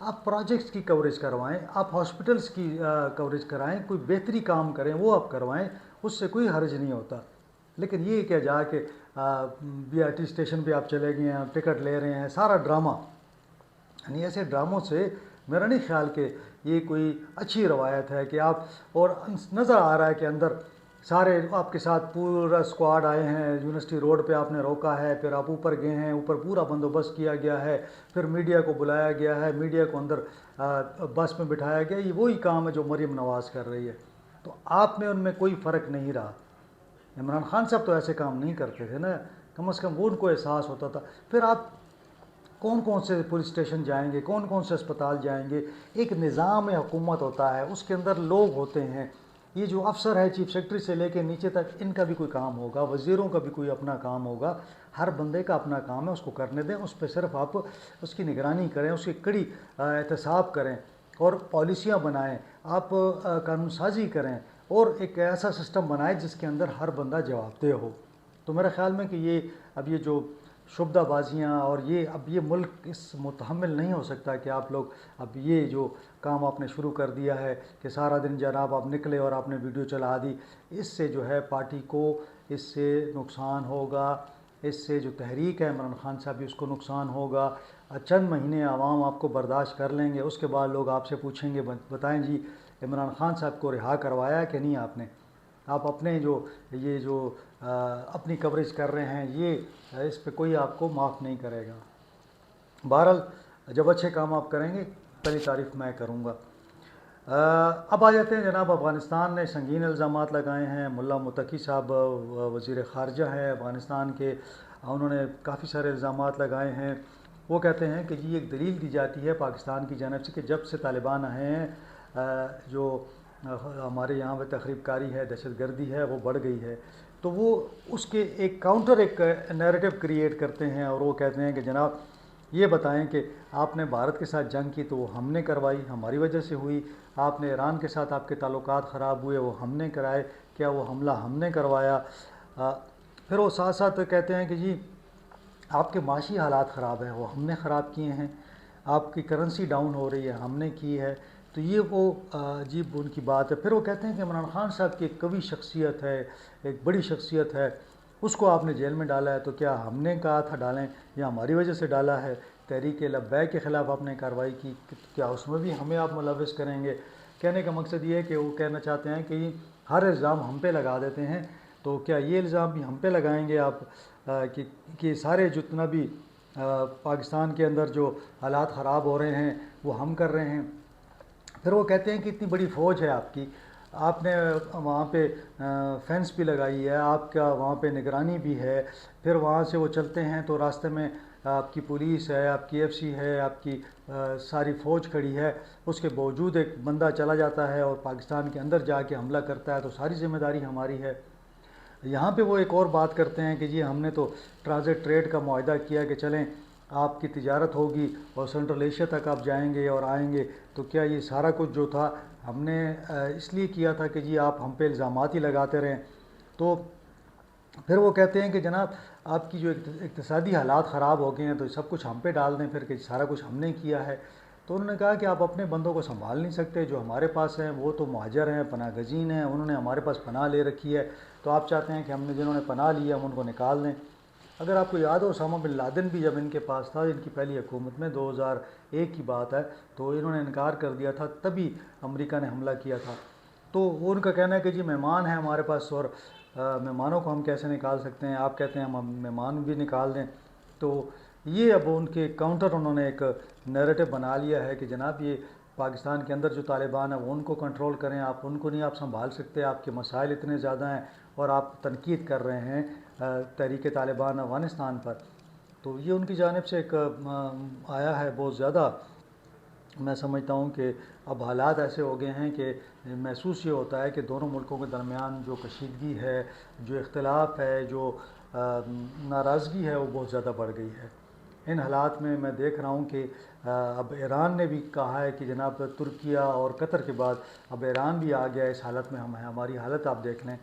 آپ پروجیکٹس کی کوریج کروائیں، آپ ہاسپٹلس کی کوریج کرائیں، کوئی بہتری کام کریں وہ آپ کروائیں، اس سے کوئی حرج نہیں ہوتا۔ لیکن یہ کہ جا کے بی آر ٹی اسٹیشن پہ آپ چلے گئے ہیں، آپ ٹکٹ لے رہے ہیں، سارا ڈرامہ، یعنی ایسے ڈراموں سے میرا نہیں خیال کہ یہ کوئی اچھی روایت ہے کہ آپ، اور نظر آ رہا ہے کہ اندر سارے آپ کے ساتھ پورا اسکواڈ آئے ہیں، یونیورسٹی روڈ پہ آپ نے روکا ہے، پھر آپ اوپر گئے ہیں، اوپر پورا بندوبست کیا گیا ہے، پھر میڈیا کو بلایا گیا ہے، میڈیا کو اندر بس میں بٹھایا گیا، یہ وہی کام ہے جو مریم نواز کر رہی ہے۔ تو آپ میں ان میں کوئی فرق نہیں رہا۔ عمران خان صاحب تو ایسے کام نہیں کرتے تھے نا، کم از کم وہ ان کو احساس ہوتا تھا۔ پھر آپ کون کون سے پولیس اسٹیشن جائیں گے، کون کون سے اسپتال جائیں گے؟ ایک نظام حکومت ہوتا ہے، اس کے اندر لوگ ہوتے ہیں، یہ جو افسر ہے چیف سیکرٹری سے لے کے نیچے تک، ان کا بھی کوئی کام ہوگا، وزیروں کا بھی کوئی اپنا کام ہوگا، ہر بندے کا اپنا کام ہے، اس کو کرنے دیں، اس پہ صرف آپ اس کی نگرانی کریں، اس کی کڑی احتساب کریں اور پالیسیاں بنائیں، آپ قانون سازی کریں اور ایک ایسا سسٹم بنائیں جس کے اندر ہر بندہ جواب دہ ہو۔ تو میرا خیال میں کہ یہ اب یہ جو شبدہ بازیاں اور اب یہ ملک اس متحمل نہیں ہو سکتا کہ آپ لوگ اب یہ جو کام آپ نے شروع کر دیا ہے کہ سارا دن جناب آپ نکلے اور آپ نے ویڈیو چلا دی، اس سے جو ہے پارٹی کو اس سے نقصان ہوگا، اس سے جو تحریک ہے عمران خان صاحب اس کو نقصان ہوگا۔ چند مہینے عوام آپ کو برداشت کر لیں گے، اس کے بعد لوگ آپ سے پوچھیں گے بتائیں جی عمران خان صاحب کو رہا کروایا کہ نہیں آپ نے؟ آپ اپنے یہ جو اپنی کوریج کر رہے ہیں، یہ اس پہ کوئی آپ کو معاف نہیں کرے گا۔ بہرحال جب اچھے کام آپ کریں گے پہلی تعریف میں کروں گا۔ اب آ جاتے ہیں جناب، افغانستان نے سنگین الزامات لگائے ہیں۔ ملا متقی صاحب وزیر خارجہ ہیں افغانستان کے، انہوں نے کافی سارے الزامات لگائے ہیں۔ وہ کہتے ہیں کہ یہ ایک دلیل دی جاتی ہے پاکستان کی جانب سے کہ جب سے طالبان آئے ہیں جو ہمارے یہاں پہ تخریب کاری ہے، دہشت گردی ہے، وہ بڑھ گئی ہے۔ تو وہ اس کے ایک کاؤنٹر ایک نیریٹو کریٹ کرتے ہیں اور وہ کہتے ہیں کہ جناب یہ بتائیں کہ آپ نے بھارت کے ساتھ جنگ کی تو وہ ہم نے کروائی، ہماری وجہ سے ہوئی، آپ نے ایران کے ساتھ آپ کے تعلقات خراب ہوئے، وہ ہم نے کرائے، کیا وہ حملہ ہم نے کروایا؟ پھر وہ ساتھ ساتھ کہتے ہیں کہ جی آپ کے معاشی حالات خراب ہیں، وہ ہم نے خراب کیے ہیں، آپ کی کرنسی ڈاؤن ہو رہی ہے، ہم نے کی ہے۔ تو یہ وہ عجیب ان کی بات ہے۔ پھر وہ کہتے ہیں کہ عمران خان صاحب کی ایک قوی شخصیت ہے، ایک بڑی شخصیت ہے، اس کو آپ نے جیل میں ڈالا ہے، تو کیا ہم نے کہا تھا ڈالیں یا ہماری وجہ سے ڈالا ہے؟ تحریک لبیک کے خلاف آپ نے کارروائی کی، کیا اس میں بھی ہمیں آپ ملوث کریں گے؟ کہنے کا مقصد یہ ہے کہ وہ کہنا چاہتے ہیں کہ ہر الزام ہم پہ لگا دیتے ہیں، تو کیا یہ الزام بھی ہم پہ لگائیں گے آپ کہ سارے جتنا بھی پاکستان کے اندر جو حالات خراب ہو رہے ہیں وہ ہم کر رہے ہیں؟ پھر وہ کہتے ہیں کہ اتنی بڑی فوج ہے آپ کی، آپ نے وہاں پہ فینس بھی لگائی ہے، آپ کا وہاں پہ نگرانی بھی ہے، پھر وہاں سے وہ چلتے ہیں تو راستے میں آپ کی پولیس ہے، آپ کی ایف سی ہے، آپ کی ساری فوج کھڑی ہے، اس کے باوجود ایک بندہ چلا جاتا ہے اور پاکستان کے اندر جا کے حملہ کرتا ہے تو ساری ذمہ داری ہماری ہے۔ یہاں پہ وہ ایک اور بات کرتے ہیں کہ جی ہم نے تو ٹرانزٹ ٹریڈ کا معاہدہ کیا کہ چلیں آپ کی تجارت ہوگی اور سنٹرل ایشیا تک آپ جائیں گے اور آئیں گے، تو کیا یہ سارا کچھ جو تھا ہم نے اس لیے کیا تھا کہ جی آپ ہم پہ الزامات ہی لگاتے رہیں؟ تو پھر وہ کہتے ہیں کہ جناب آپ کی جو اقتصادی حالات خراب ہو گئے ہیں تو سب کچھ ہم پہ ڈال دیں پھر کہ سارا کچھ ہم نے کیا ہے۔ تو انہوں نے کہا کہ آپ اپنے بندوں کو سنبھال نہیں سکتے، جو ہمارے پاس ہیں وہ تو مہاجر ہیں، پناہ گزین ہیں، انہوں نے ہمارے پاس پناہ لے رکھی ہے، تو آپ چاہتے ہیں کہ ہم نے جنہوں نے پناہ لی ہے ہم ان کو نکال دیں۔ اگر آپ کو یاد ہو اسامہ بن لادن بھی جب ان کے پاس تھا، ان کی پہلی حکومت میں 2001 کی بات ہے، تو انہوں نے انکار کر دیا تھا، تبھی امریکہ نے حملہ کیا تھا۔ تو وہ ان کا کہنا ہے کہ جی مہمان ہیں ہمارے پاس اور مہمانوں کو ہم کیسے نکال سکتے ہیں؟ آپ کہتے ہیں ہم مہمان بھی نکال دیں۔ تو یہ اب ان کے کاؤنٹر انہوں نے ایک نیریٹو بنا لیا ہے کہ جناب یہ پاکستان کے اندر جو طالبان ہیں وہ ان کو کنٹرول کریں، آپ ان کو نہیں آپ سنبھال سکتے، آپ کے مسائل اتنے زیادہ ہیں اور آپ تنقید کر رہے ہیں تحریک طالبان افغانستان پر۔ تو یہ ان کی جانب سے ایک آیا ہے بہت زیادہ۔ میں سمجھتا ہوں کہ اب حالات ایسے ہو گئے ہیں کہ محسوس یہ ہوتا ہے کہ دونوں ملکوں کے درمیان جو کشیدگی ہے، جو اختلاف ہے، جو ناراضگی ہے وہ بہت زیادہ بڑھ گئی ہے۔ ان حالات میں دیکھ رہا ہوں کہ اب ایران نے بھی کہا ہے کہ جناب ترکیہ اور قطر کے بعد اب ایران بھی آ گیا اس حالت میں، ہماری حالت آپ دیکھ لیں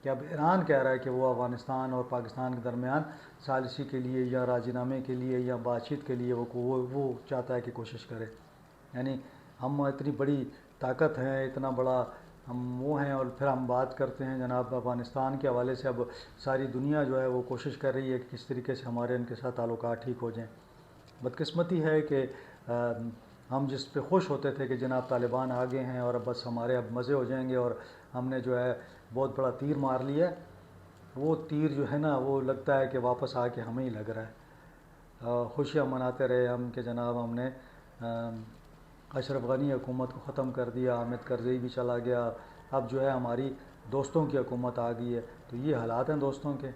کہ اب ایران کہہ رہا ہے کہ وہ افغانستان اور پاکستان کے درمیان ثالثی کے لیے یا راضی نامے کے لیے یا بات چیت کے لیے وہ چاہتا ہے کہ کوشش کرے۔ یعنی ہم اتنی بڑی طاقت ہیں، اتنا بڑا ہم وہ ہیں، اور پھر ہم بات کرتے ہیں جناب افغانستان کے حوالے سے. اب ساری دنیا جو ہے وہ کوشش کر رہی ہے کہ کس طریقے سے ہمارے ان کے ساتھ تعلقات ٹھیک ہو جائیں. بدقسمتی ہے کہ ہم جس پہ خوش ہوتے تھے کہ جناب طالبان آگے ہیں اور اب بس ہمارے اب مزے ہو جائیں گے اور ہم نے جو ہے بہت بڑا تیر مار لیا، وہ تیر جو ہے نا وہ لگتا ہے کہ واپس آ کے ہمیں ہی لگ رہا ہے. خوشیاں مناتے رہے ہم کہ جناب ہم نے اشرف غنی حکومت کو ختم کر دیا، حامد کرزئی بھی چلا گیا، اب جو ہے ہماری دوستوں کی حکومت آ گئی ہے. تو یہ حالات ہیں دوستوں کے.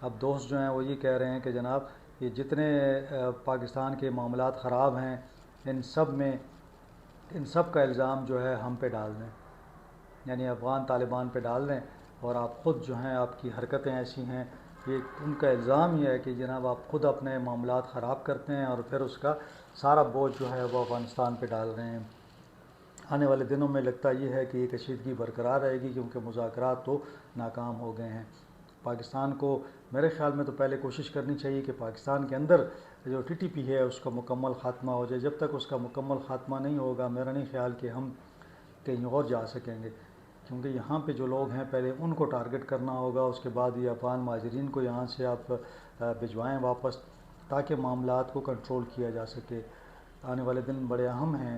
اب دوست جو ہیں وہ یہ کہہ رہے ہیں کہ جناب یہ جتنے پاکستان کے معاملات خراب ہیں ان سب کا الزام جو ہے ہم پہ ڈال دیں، یعنی افغان طالبان پہ ڈال دیں، اور آپ خود جو ہیں آپ کی حرکتیں ایسی ہیں، یہ ان کا الزام یہ ہے کہ جناب آپ خود اپنے معاملات خراب کرتے ہیں اور پھر اس کا سارا بوجھ جو ہے وہ افغانستان پہ ڈال رہے ہیں. آنے والے دنوں میں لگتا یہ ہے کہ یہ کشیدگی برقرار رہے گی، کیونکہ مذاکرات تو ناکام ہو گئے ہیں. پاکستان کو میرے خیال میں تو پہلے کوشش کرنی چاہیے کہ پاکستان کے اندر جو ٹی ٹی پی ہے اس کا مکمل خاتمہ ہو جائے. جب تک اس کا مکمل خاتمہ نہیں ہوگا میرا نہیں خیال کہ ہم کہیں اور جا سکیں گے، کیونکہ یہاں پہ جو لوگ ہیں پہلے ان کو ٹارگٹ کرنا ہوگا، اس کے بعد یہ افغان مہاجرین کو یہاں سے آپ بھجوائیں واپس تاکہ معاملات کو کنٹرول کیا جا سکے. آنے والے دن بڑے اہم ہیں،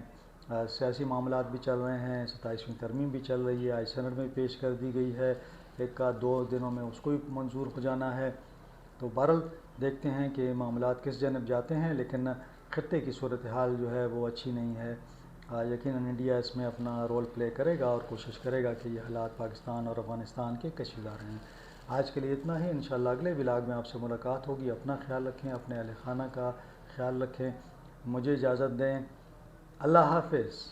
سیاسی معاملات بھی چل رہے ہیں، 27ویں ترمیم بھی چل رہی ہے، آئی سینٹ میں پیش کر دی گئی ہے، ایک کا 2 دنوں میں اس کو بھی منظور ہو جانا ہے. تو بہرحال دیکھتے ہیں کہ معاملات کس جانب جاتے ہیں، لیکن خطے کی صورتحال جو ہے وہ اچھی نہیں ہے. یقیناً انڈیا اس میں اپنا رول پلے کرے گا اور کوشش کرے گا کہ یہ حالات پاکستان اور افغانستان کے کشیدہ رہیں. آج کے لیے اتنا ہی، انشاءاللہ اگلے ولاگ میں آپ سے ملاقات ہوگی. اپنا خیال رکھیں، اپنے اہل خانہ کا خیال رکھیں. مجھے اجازت دیں. اللہ حافظ.